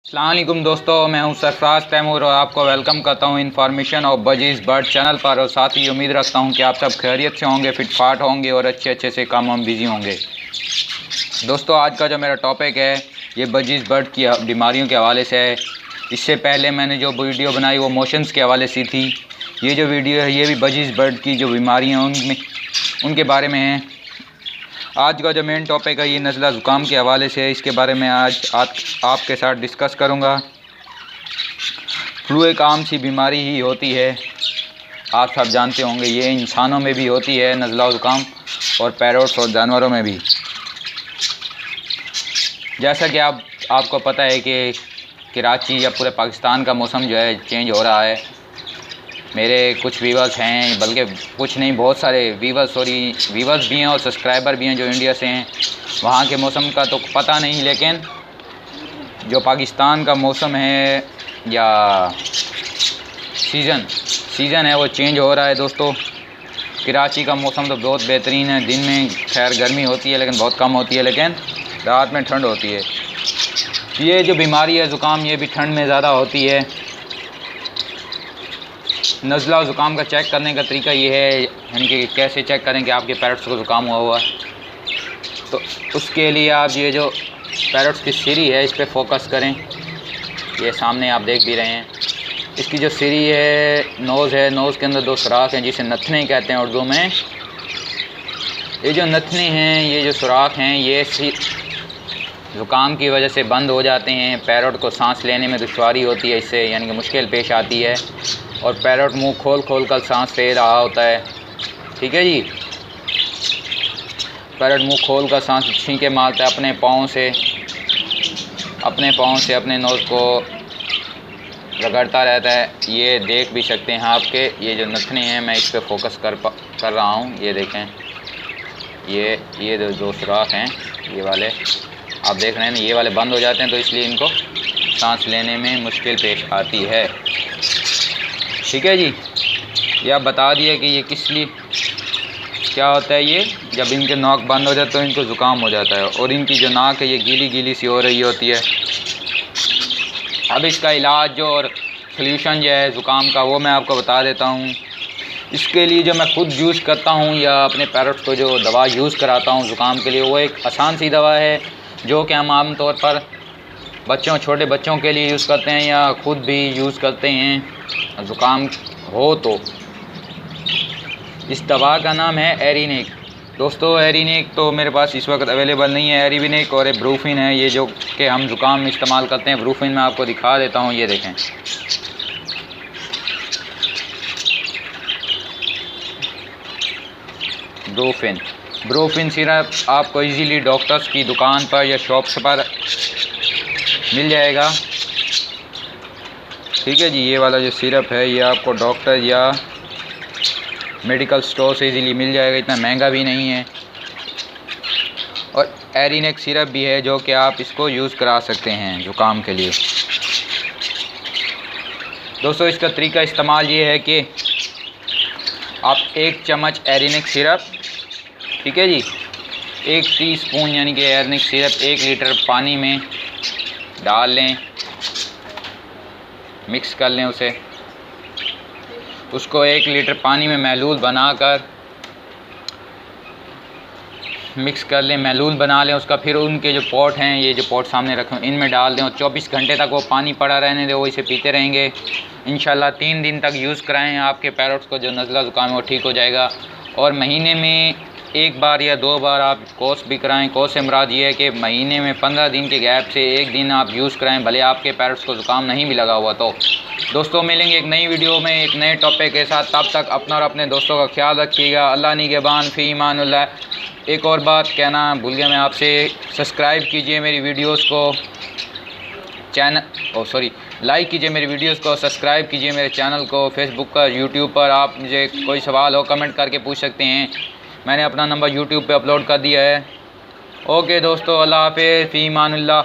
अस्सलाम वालेकुम दोस्तों, मैं हूं सरफराज तैमूर और आपको वेलकम करता हूं इन्फॉर्मेशन और बजीज़ बर्ड चैनल पर। और साथ ही उम्मीद रखता हूं कि आप सब खैरियत से होंगे, फिटफाट होंगे और अच्छे से काम में बिज़ी होंगे। दोस्तों, आज का जो मेरा टॉपिक है ये बजीज़ बर्ड की बीमारियों के हवाले से है। इससे पहले मैंने जो वीडियो बनाई वो मोशंस के हवाले से थी। ये जो वीडियो है ये भी बजीज़ बर्ड की जो बीमारियाँ उनके बारे में है। आज का जो मेन टॉपिक है ये नज़ला ज़ुकाम के हवाले से है। इसके बारे में आज आपके साथ डिस्कस करूँगा। फ्लू एक आम सी बीमारी ही होती है, आप सब जानते होंगे। ये इंसानों में भी होती है नज़ला ज़ुकाम, और पैरोट्स और जानवरों में भी। जैसा कि आपको पता है कि कराची या पूरे पाकिस्तान का मौसम जो है चेंज हो रहा है। मेरे कुछ व्यूवर्स हैं, बल्कि कुछ नहीं बहुत सारे व्यूवर्स भी हैं और सब्सक्राइबर भी हैं जो इंडिया से हैं। वहाँ के मौसम का तो पता नहीं, लेकिन जो पाकिस्तान का मौसम है या सीज़न है वो चेंज हो रहा है। दोस्तों, कराची का मौसम तो बहुत बेहतरीन है। दिन में खैर गर्मी होती है लेकिन बहुत कम होती है, लेकिन रात में ठंड होती है। ये जो बीमारी है ज़ुकाम, ये भी ठंड में ज़्यादा होती है। नज़ला ज़ुकाम का चेक करने का तरीका ये है, यानी कि कैसे चेक करें कि आपके पैरट्स को ज़ुकाम हुआ। तो उसके लिए आप ये जो पैरट्स की सिरी है इस पर फोकस करें। ये सामने आप देख भी रहे हैं। इसकी जो सिरी है, नोज़ है, नोज़ के अंदर दो सुराख हैं जिसे नथने कहते हैं उर्दू में। ये जो नथने हैं, ये जो सुराख हैं, ये ज़ुकाम की वजह से बंद हो जाते हैं। पैरट को सांस लेने में दुश्वारी होती है इससे, यानी कि मुश्किल पेश आती है, और पैरट मुंह खोल कर सांस ले रहा होता है। ठीक है जी, पैरट मुंह खोल कर सांस छींके मारता है अपने पाँव से अपने नोज़ को रगड़ता रहता है। ये देख भी सकते हैं आपके ये जो नथने हैं, मैं इस पर फोकस कर रहा हूँ। ये देखें, ये दो सुराख हैं, ये वाले आप देख रहे हैं ना, ये वाले बंद हो जाते हैं, तो इसलिए इनको सांस लेने में मुश्किल पेश आती है। ठीक है जी, ये आप बता दिए कि ये किस लिए क्या होता है। ये जब इनके नाक बंद हो जाए तो इनको ज़ुकाम हो जाता है, और इनकी जो नाक है ये गीली सी हो रही होती है। अब इसका इलाज जो और सल्यूशन जो है ज़ुकाम का, वो मैं आपको बता देता हूँ। इसके लिए जो मैं खुद यूज़ करता हूँ या अपने पैरट्स को जो दवा यूज़ कराता हूँ ज़ुकाम के लिए, वो एक आसान सी दवा है जो कि हम आम तौर पर छोटे बच्चों के लिए यूज़ करते हैं या ख़ुद भी यूज़ करते हैं ज़ुकाम हो तो। इस दवा का नाम है एरिनेक। दोस्तों, एरिनेक तो मेरे पास इस वक्त अवेलेबल नहीं है। एरिनेक और ब्रूफिन है ये जो कि हम ज़ुकाम में इस्तेमाल करते हैं। ब्रूफिन मैं आपको दिखा देता हूँ, ये देखें। ब्रूफिन सिरप आपको इजीली डॉक्टर्स की दुकान पर या शॉप्स पर मिल जाएगा। ठीक है जी, ये वाला जो सिरप है ये आपको डॉक्टर या मेडिकल स्टोर से इजीली मिल जाएगा, इतना महंगा भी नहीं है। और एरिनेक सिरप भी है जो कि आप इसको यूज़ करा सकते हैं ज़ुकाम के लिए। दोस्तों, इसका तरीका इस्तेमाल ये है कि आप 1 चम्मच एरिनेक सिरप, ठीक है जी, 1 टीस्पून यानी कि एरिनेक सिरप 1 लीटर पानी में डाल लें, मिक्स कर लें उसको 1 लीटर पानी में महलूल बनाकर मिक्स कर लें, महलूल बना लें उसका। फिर उनके जो पॉट हैं, ये जो पॉट सामने रखे हैं, इनमें डाल दें और 24 घंटे तक वो पानी पड़ा रहने दें। वो इसे पीते रहेंगे इंशाल्लाह। 3 दिन तक यूज़ कराएं, आपके पैरट्स को जो नज़ला ज़ुकाम है वो ठीक हो जाएगा। और महीने में 1 बार या 2 बार आप कोर्स भी कराएं। कोर्स से मुराद ये है कि महीने में 15 दिन के गैप से 1 दिन आप यूज़ कराएं, भले आपके पैरट्स को ज़ुकाम नहीं भी लगा हुआ तो। दोस्तों, मिलेंगे एक नई वीडियो में एक नए टॉपिक के साथ। तब तक अपना और अपने दोस्तों का ख्याल रखिएगा। अल्लाह निगहबान, फ़ी ईमानुल्लाह। एक और बात कहना भूल गया मैं आपसे, सब्सक्राइब कीजिए मेरी वीडियोस को, लाइक कीजिए मेरी वीडियोस को, सब्सक्राइब कीजिए मेरे चैनल को। फेसबुक पर, यूट्यूब पर आप मुझे कोई सवाल हो कमेंट करके पूछ सकते हैं। मैंने अपना नंबर यूट्यूब पे अपलोड कर दिया है। ओके दोस्तों, अल्लाह हाफ़िज़, फ़ी ईमानुल्लाह।